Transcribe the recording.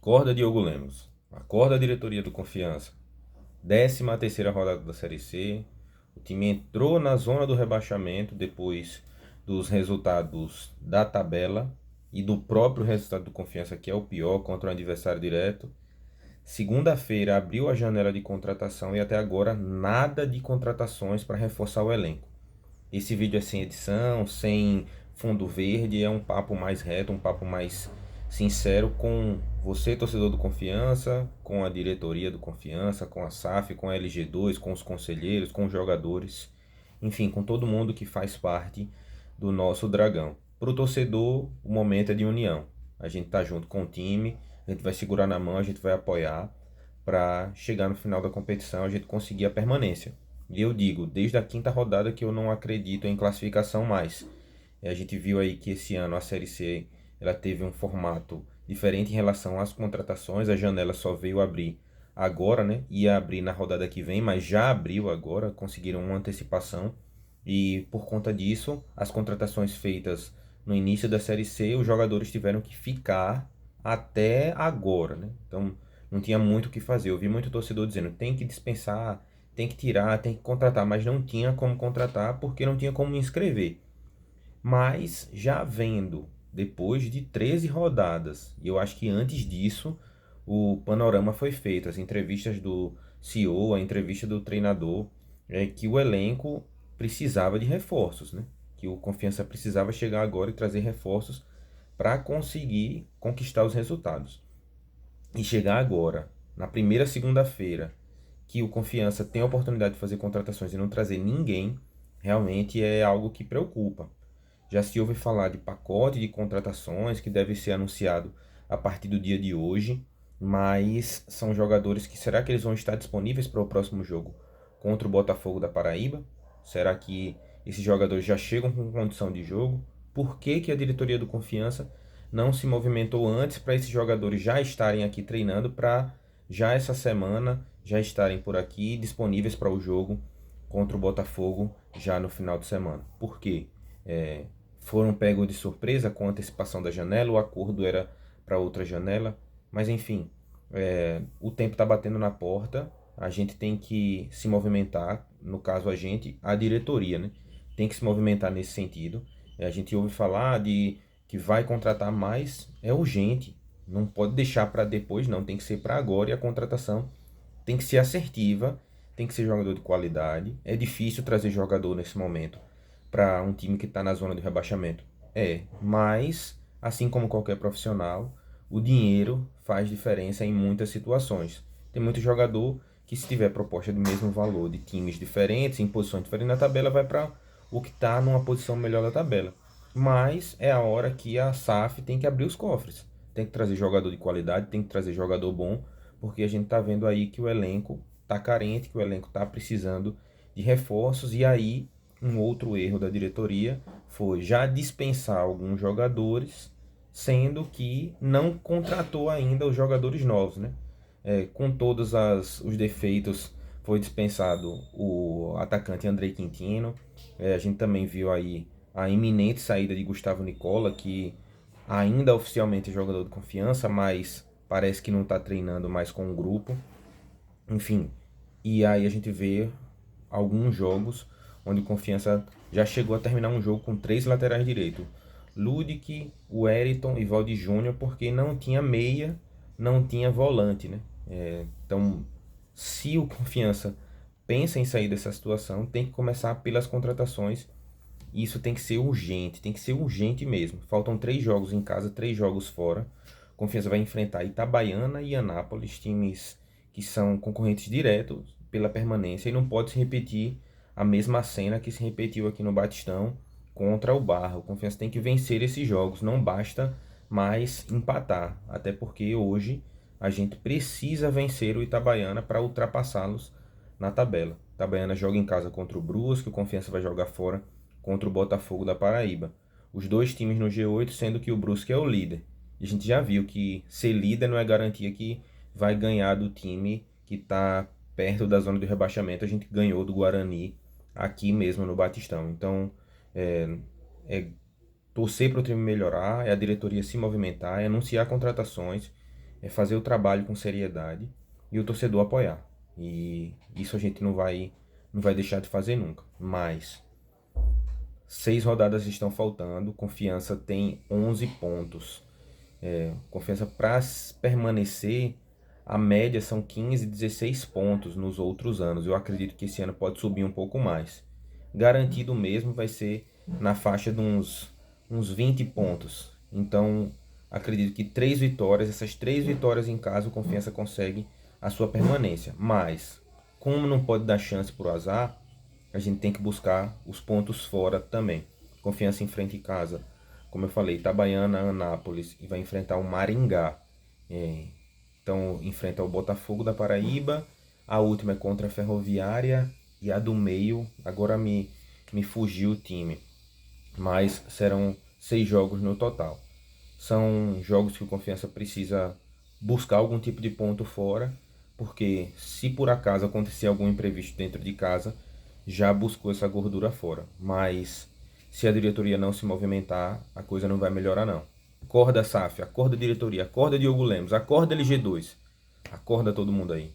Acorda, Diogo Lemos. Acorda, a diretoria do Confiança. 13ª rodada da Série C. O time entrou na zona do rebaixamento depois dos resultados da tabela e do próprio resultado do Confiança, que é o pior, contra o adversário direto. Segunda-feira abriu a janela de contratação e até agora nada de contratações para reforçar o elenco. Esse vídeo é sem edição, sem fundo verde, é um papo mais reto, um papo mais sincero com você, torcedor do Confiança, com a diretoria do Confiança, com a SAF, com a LG2, com os conselheiros, com os jogadores, enfim, com todo mundo que faz parte do nosso Dragão. Para o torcedor, o momento é de união. A gente tá junto com o time, a gente vai segurar na mão, a gente vai apoiar para chegar no final da competição, a gente conseguir a permanência. E eu digo, desde a quinta rodada que eu não acredito em classificação mais. A gente viu aí que esse ano a Série C ela teve um formato diferente em relação às contratações. A janela só veio abrir agora, né? Ia abrir na rodada que vem, mas já abriu agora, conseguiram uma antecipação. E por conta disso, as contratações feitas no início da Série C, os jogadores tiveram que ficar até agora, né? Então não tinha muito o que fazer. Eu vi muito torcedor dizendo, tem que dispensar, tem que tirar, tem que contratar, mas não tinha como contratar porque não tinha como inscrever. Mas já vendo, depois de 13 rodadas, e eu acho que antes disso, o panorama foi feito, as entrevistas do CEO, a entrevista do treinador, que o elenco precisava de reforços, né? Que o Confiança precisava chegar agora e trazer reforços para conseguir conquistar os resultados. E chegar agora, na primeira segunda-feira, que o Confiança tem a oportunidade de fazer contratações e não trazer ninguém, realmente é algo que preocupa. Já se ouve falar de pacote de contratações que deve ser anunciado a partir do dia de hoje, mas são jogadores que será que eles vão estar disponíveis para o próximo jogo contra o Botafogo da Paraíba? Será que esses jogadores já chegam com condição de jogo? Por que que a diretoria do Confiança não se movimentou antes para esses jogadores já estarem aqui treinando para já essa semana já estarem por aqui disponíveis para o jogo contra o Botafogo já no final de semana? Por quê? Foram pegos de surpresa com a antecipação da janela, o acordo era para outra janela, mas enfim, o tempo está batendo na porta, a gente tem que se movimentar, no caso a diretoria, né? Tem que se movimentar nesse sentido. A gente ouve falar de que vai contratar mais, é urgente, não pode deixar para depois, não, tem que ser para agora e a contratação tem que ser assertiva, tem que ser jogador de qualidade. É difícil trazer jogador nesse momento para um time que está na zona de rebaixamento. Mas, assim como qualquer profissional, o dinheiro faz diferença em muitas situações. Tem muito jogador que, se tiver proposta de mesmo valor de times diferentes, em posições diferentes na tabela, vai para o que está numa posição melhor da tabela. Mas é a hora que a SAF tem que abrir os cofres. Tem que trazer jogador de qualidade, tem que trazer jogador bom, porque a gente está vendo aí que o elenco está carente, que o elenco está precisando de reforços, e aí um outro erro da diretoria foi já dispensar alguns jogadores, sendo que não contratou ainda os jogadores novos, né? Com todos os defeitos, foi dispensado o atacante Andrei Quintino. A gente também viu aí a iminente saída de Gustavo Nicola, que ainda oficialmente é jogador de Confiança, mas parece que não está treinando mais com o grupo. Enfim, e aí a gente vê alguns jogos onde o Confiança já chegou a terminar um jogo com 3 laterais direitos. Ludic, o Wellington e Valdir Júnior, porque não tinha meia, não tinha volante, né? Então, se o Confiança pensa em sair dessa situação, tem que começar pelas contratações. E isso tem que ser urgente mesmo. Faltam 3 jogos em casa, 3 jogos fora. Confiança vai enfrentar Itabaiana e Anápolis, times que são concorrentes diretos pela permanência, e não pode se repetir a mesma cena que se repetiu aqui no Batistão contra o Barra. O Confiança tem que vencer esses jogos, não basta mais empatar, até porque hoje a gente precisa vencer o Itabaiana para ultrapassá-los na tabela. O Itabaiana joga em casa contra o Brusque, o Confiança vai jogar fora contra o Botafogo da Paraíba. Os dois times no G8, sendo que o Brusque é o líder. E a gente já viu que ser líder não é garantia que vai ganhar do time que está perto da zona de rebaixamento. A gente ganhou do Guarani aqui mesmo no Batistão. Então, é torcer para o time melhorar, é a diretoria se movimentar, é anunciar contratações. é fazer o trabalho com seriedade e o torcedor apoiar. E isso a gente não vai deixar de fazer nunca. Mas 6 rodadas estão faltando, Confiança tem 11 pontos. Confiança para permanecer, a média são 15, 16 pontos nos outros anos. Eu acredito que esse ano pode subir um pouco mais. Garantido mesmo vai ser na faixa de uns 20 pontos. Então, acredito que 3 vitórias, essas 3 vitórias em casa, o Confiança consegue a sua permanência. Mas, como não pode dar chance para o azar, a gente tem que buscar os pontos fora também. Confiança enfrenta em casa, como eu falei, Itabaiana, Anápolis, e vai enfrentar o Maringá. Então enfrenta o Botafogo da Paraíba, a última é contra a Ferroviária e a do meio, agora me fugiu o time, mas serão 6 jogos no total. São jogos que o Confiança precisa buscar algum tipo de ponto fora, porque se por acaso acontecer algum imprevisto dentro de casa, já buscou essa gordura fora. Mas se a diretoria não se movimentar, a coisa não vai melhorar não. Acorda SAF, acorda diretoria, acorda Diogo Lemos, acorda LG2. Acorda todo mundo aí.